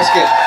Başka.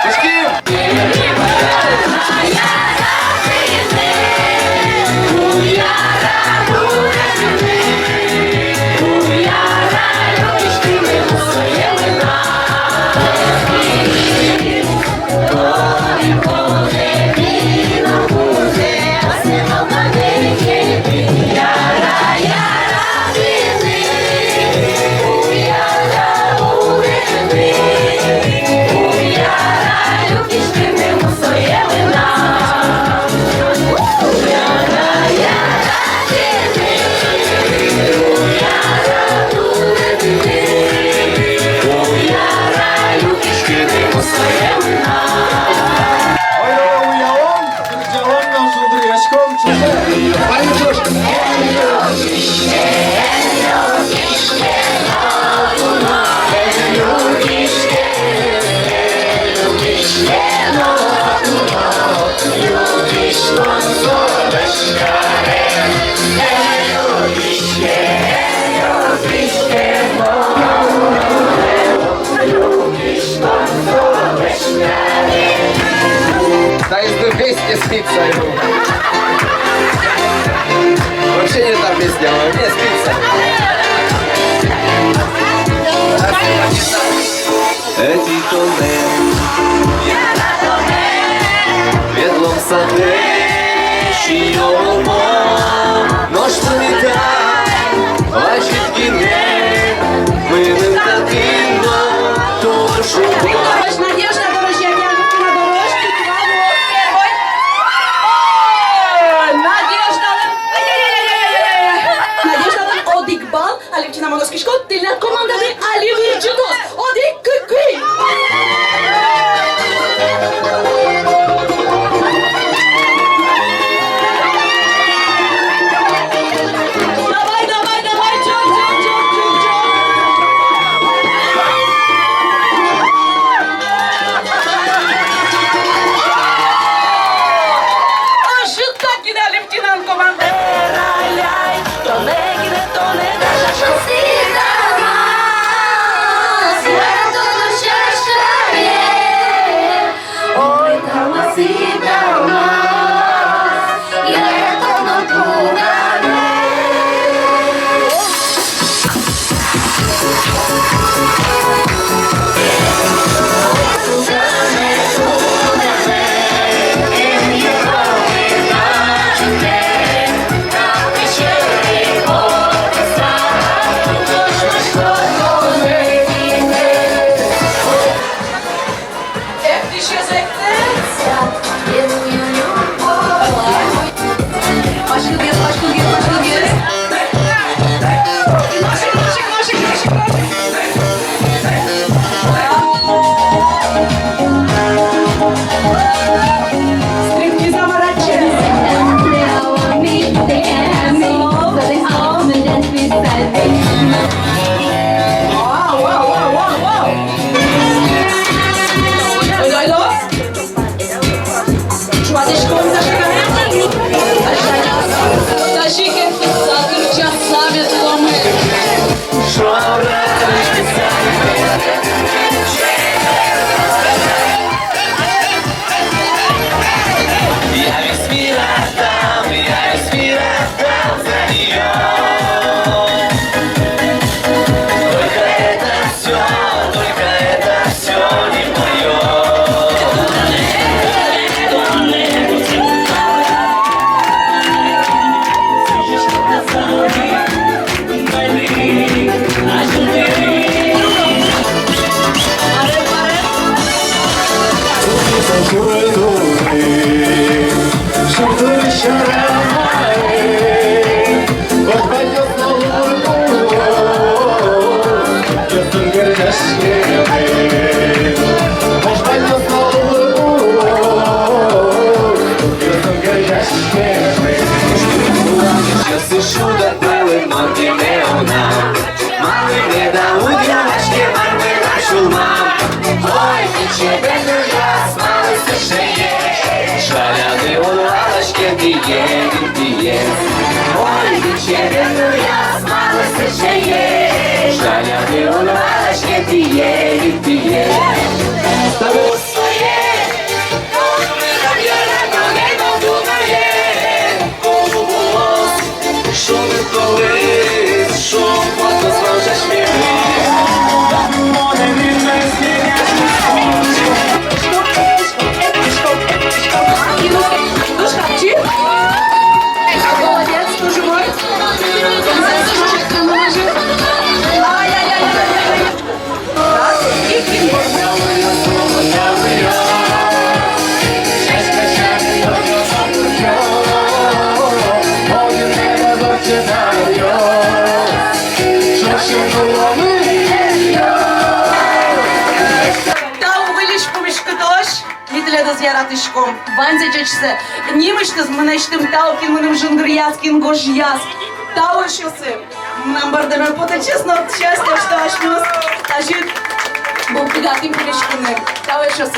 Да из песни спится ему. Вообще не та песня, а мне спится. Эти тоне в ветлом саде чьего нож пам'ятай, бачить кінець, милим таким душу. Надежда Дорожья, на дорожке, Надежда Одикбал, Алевтина Моноски Шкот, тильна команда Оливер Джудос, Одик Кукуй. Ой, вечерину я смалася ще є, Жаля не улашки тієї. kötös, mit ledes yaratışkom. Vanze çeçse, nimiştiz mıneştim tavkin mıным жындыряскин гожяс. Тау şoсы. Нам бардемер потечесно счастье, что ашмёс. Ажит, бұл пигатин пилешкіні. Тау şoсы.